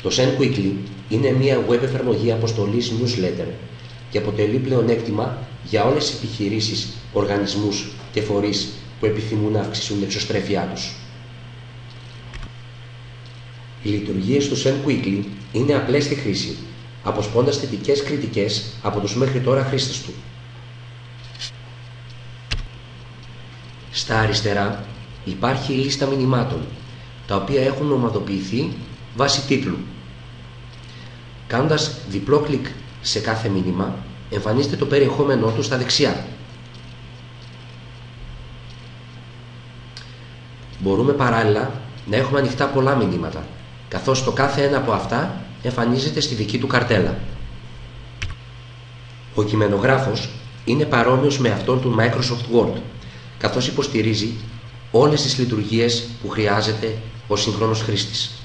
Το SendQuickly είναι μια web εφαρμογή αποστολής newsletter και αποτελεί πλεονέκτημα για όλες τις επιχειρήσεις, οργανισμούς και φορείς που επιθυμούν να αυξήσουν την εξωστρέφειά τους. Οι λειτουργίες του SendQuickly είναι απλές στη χρήση, αποσπώντας θετικές κριτικές από τους μέχρι τώρα χρήστες του. Στα αριστερά υπάρχει η λίστα μηνυμάτων, τα οποία έχουν ομαδοποιηθεί βάσει τίτλου. Κάνοντας διπλό κλικ σε κάθε μήνυμα, εμφανίζεται το περιεχόμενό του στα δεξιά. Μπορούμε παράλληλα να έχουμε ανοιχτά πολλά μηνύματα, καθώς το κάθε ένα από αυτά εμφανίζεται στη δική του καρτέλα. Ο κειμενογράφος είναι παρόμοιος με αυτόν του Microsoft Word, καθώς υποστηρίζει όλες τις λειτουργίες που χρειάζεται ο σύγχρονος χρήστης.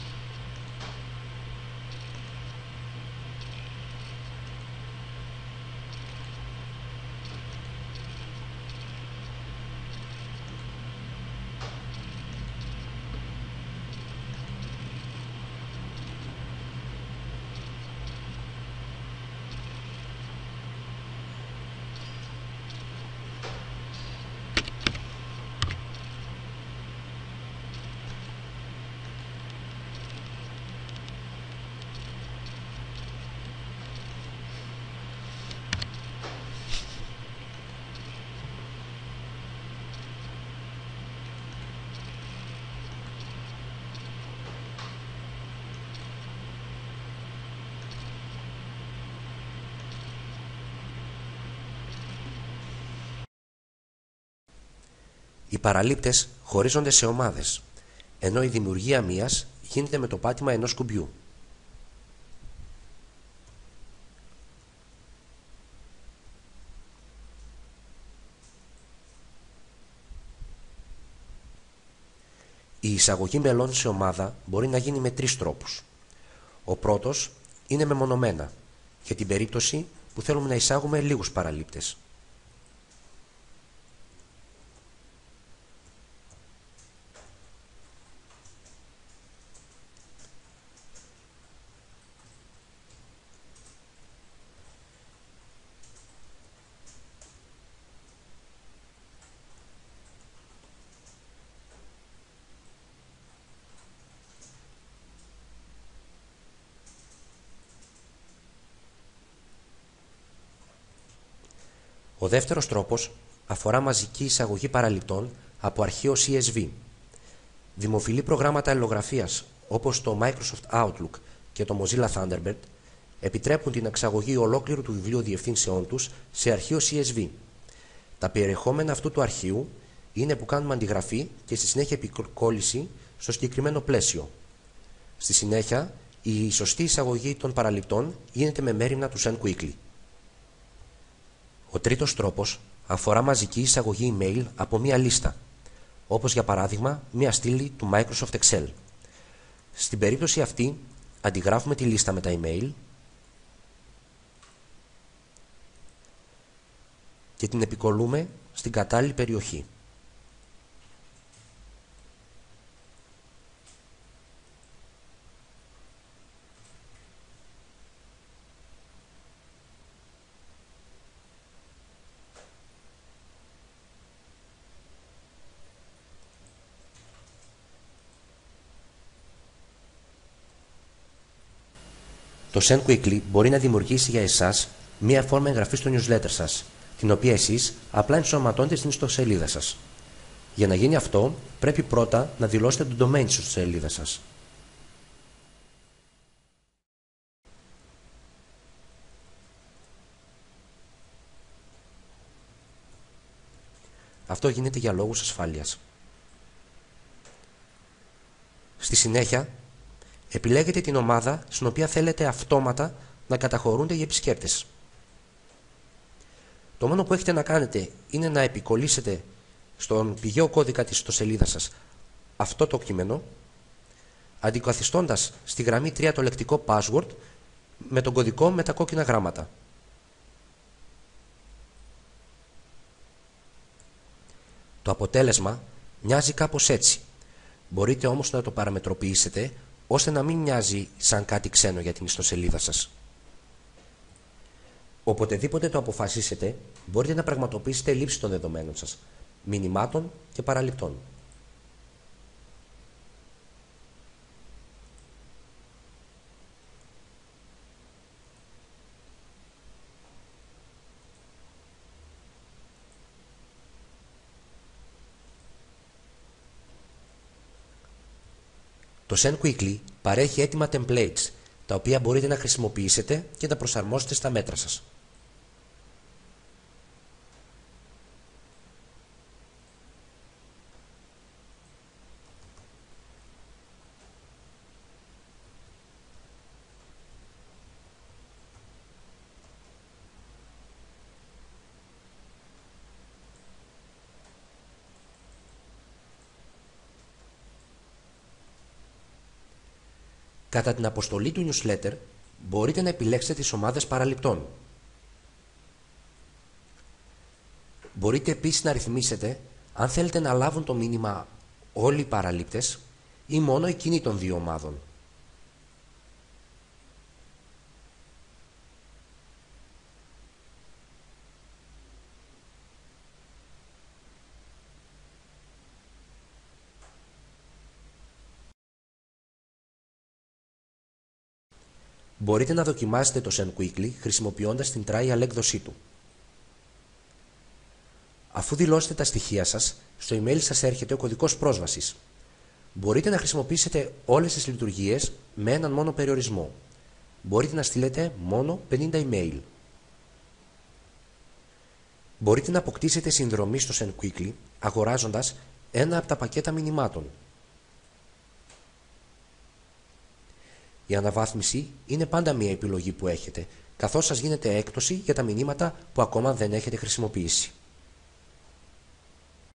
Οι παραλήπτες χωρίζονται σε ομάδες, ενώ η δημιουργία μίας γίνεται με το πάτημα ενός κουμπιού. Η εισαγωγή μελών σε ομάδα μπορεί να γίνει με 3 τρόπους. Ο πρώτος είναι μεμονωμένα, για την περίπτωση που θέλουμε να εισάγουμε λίγους παραλήπτες. Ο δεύτερος τρόπος αφορά μαζική εισαγωγή παραληπτών από αρχείο CSV. Δημοφιλή προγράμματα αλληλογραφίας όπως το Microsoft Outlook και το Mozilla Thunderbird επιτρέπουν την εξαγωγή ολόκληρου του βιβλίου διευθύνσεών τους σε αρχείο CSV. Τα περιεχόμενα αυτού του αρχείου είναι που κάνουμε αντιγραφή και στη συνέχεια επικόλληση στο συγκεκριμένο πλαίσιο. Στη συνέχεια, η σωστή εισαγωγή των παραληπτών γίνεται με μέριμνα του SendQuickly. Ο τρίτος τρόπος αφορά μαζική εισαγωγή email από μία λίστα, όπως για παράδειγμα μία στήλη του Microsoft Excel. Στην περίπτωση αυτή, αντιγράφουμε τη λίστα με τα email και την επικολλούμε στην κατάλληλη περιοχή. Το SendQuickly μπορεί να δημιουργήσει για εσάς μία φόρμα εγγραφής στο newsletter σας, την οποία εσείς απλά ενσωματώνετε στην ιστοσελίδα σας. Για να γίνει αυτό, πρέπει πρώτα να δηλώσετε το domain της ιστοσελίδας σας. Αυτό γίνεται για λόγους ασφάλειας. Στη συνέχεια, επιλέγετε την ομάδα στην οποία θέλετε αυτόματα να καταχωρούνται οι επισκέπτες. Το μόνο που έχετε να κάνετε είναι να επικολλήσετε στον πηγαίο κώδικα της ιστοσελίδας σας αυτό το κείμενο, αντικαθιστώντας στη γραμμή 3 το λεκτικό password με τον κωδικό με τα κόκκινα γράμματα. Το αποτέλεσμα μοιάζει κάπως έτσι. Μπορείτε όμως να το παραμετροποιήσετε ώστε να μην μοιάζει σαν κάτι ξένο για την ιστοσελίδα σας. Οποτεδήποτε το αποφασίσετε, μπορείτε να πραγματοποιήσετε λήψη των δεδομένων σας, μηνυμάτων και παραληπτών. Το SendQuickly παρέχει έτοιμα templates, τα οποία μπορείτε να χρησιμοποιήσετε και να προσαρμόσετε στα μέτρα σας. Κατά την αποστολή του newsletter, μπορείτε να επιλέξετε τις ομάδες παραληπτών. Μπορείτε επίσης να ρυθμίσετε αν θέλετε να λάβουν το μήνυμα όλοι οι παραλήπτες ή μόνο εκείνοι των δύο ομάδων. Μπορείτε να δοκιμάσετε το SendQuickly χρησιμοποιώντας την trial έκδοσή του. Αφού δηλώσετε τα στοιχεία σας, στο email σας έρχεται ο κωδικός πρόσβασης. Μπορείτε να χρησιμοποιήσετε όλες τις λειτουργίες με έναν μόνο περιορισμό. Μπορείτε να στείλετε μόνο 50 email. Μπορείτε να αποκτήσετε συνδρομή στο SendQuickly αγοράζοντας ένα από τα πακέτα μηνυμάτων. Η αναβάθμιση είναι πάντα μια επιλογή που έχετε, καθώς σας γίνεται έκπτωση για τα μηνύματα που ακόμα δεν έχετε χρησιμοποιήσει.